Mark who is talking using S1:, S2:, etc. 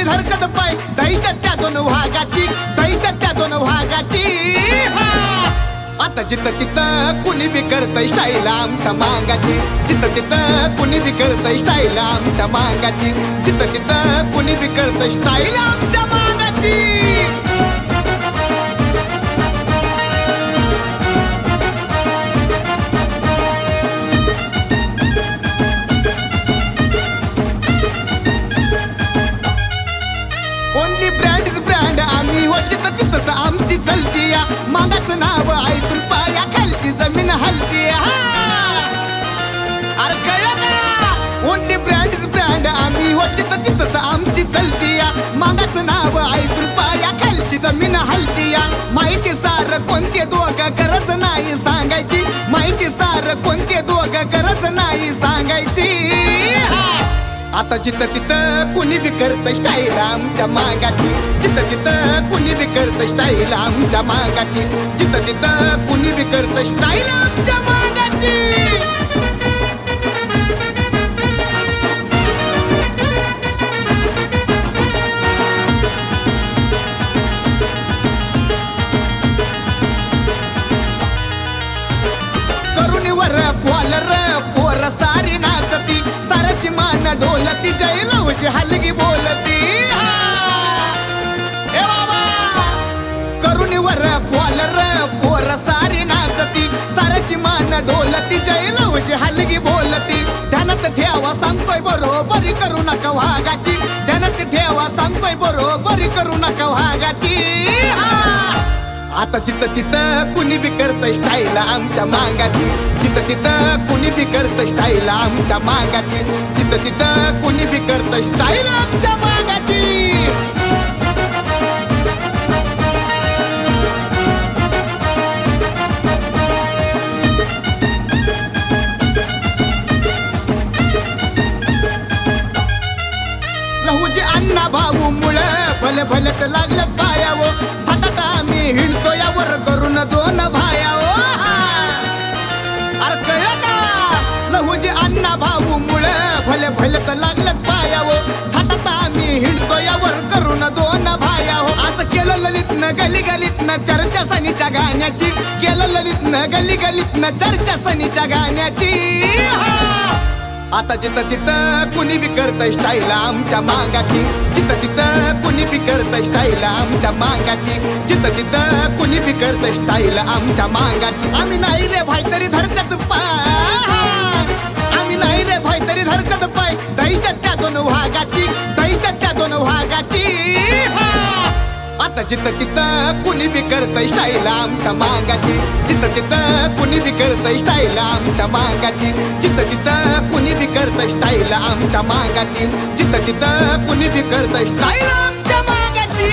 S1: धरकत पाय दहशत त्या दोन वाघाची दहशत त्या दोन वाघाची आता जिथं तिथं कुणी बी करतय स्टाईल आमच्या मांगाची जिथं तिथं कुणी बी करतय स्टाईल आमच्या मांगाची जिथं तिथं कुणी बी करतय स्टाईल आमच्या मांगाची ओनली ब्रँड इज ब्रँड आम्ही हो जिथं तिथंच आमची चलती या मागाचं नाव ऐकून पाया खालची जमीन हलती अरे कळलं का ओनली ब्रँड इज ब्रँड आम्ही हो जिथं तिथंच आमची चलती या मागाचं नाव ऐकून पाया खालची जमीन हलती या माहिती सार कोणते दोघं गरज नाही सांगायची माहिती सार कोणते दोघं गरज नाही सांगायची आता जिथं तिथं कुणी बी करत स्टाईल आमच्या मागाची जिथं तिथं कुणी बी करत स्टाईल आमच्या मागाची जिथं तिथं कुणी बी करत स्टाईल आमच्या मागाची करुणीवर कॉलर पोर सारी नाचती साराची मान ढोलती जय लवची हलगी बोलती ए बाबा करुणीवर कॉलर पोर सारी नाचती साराची मान ढोलती जय लवची हलगी बोलती ध्यानात ठेवा सांगतोय बरोबरी करू नका वाघाची ध्यानात ठेवा सांगतोय बरोबरी करू नका वाघाची आता जिथं तिथं कुणी बी करत स्टाईल आमच्या मांगाची जिथं तिथं कुणी बी करत स्टाईल आमच्या मांगाची जिथं तिथं कुणी बी करत स्टाईल आमच्या मांगाची लहूजी अण्णा भाऊ मुळ भले भलेच लागलं पायावो फटाटा आम्ही हिंडतो यावर करून दोन भायावो अरे कळलं का लहूजी अण्णा भाऊ मुळ भले भलेच लागलं पायावो फटाटा आम्ही हिंडतो यावर करून दोन भायावो असं केलं ललितनं गली गलीतनं चर्चा सनीच्या गाण्याची केलं ललितनं गली गलीतनं चर्चा सनीच्या गाण्याची आता जिथं तिथं कुणी बी करत स्टाईल आमच्या मांगाची जिथं तिथं कुणी बी करत स्टाईल आमच्या मांगाची जिथं तिथं कुणी बी करत स्टाईल आमच्या मांगाची आम्ही नाही रे भाई तरी धरकत पाय आम्ही नाही रे भाई तरी धरकत पाय दहशत त्या दोन वाघाची दहशत त्या दोन वाघाची आता जिथं तिथं कुणी बी करत स्टाईल आमच्या मांगाची जिथं तिथं कुणी बी करत स्टाईल आमच्या मांगाची जिथं तिथं कुणी बी करत स्टाईल आमच्या मांगाची जिथं तिथं कुणी बी करत स्टाईल आमच्या मांगाची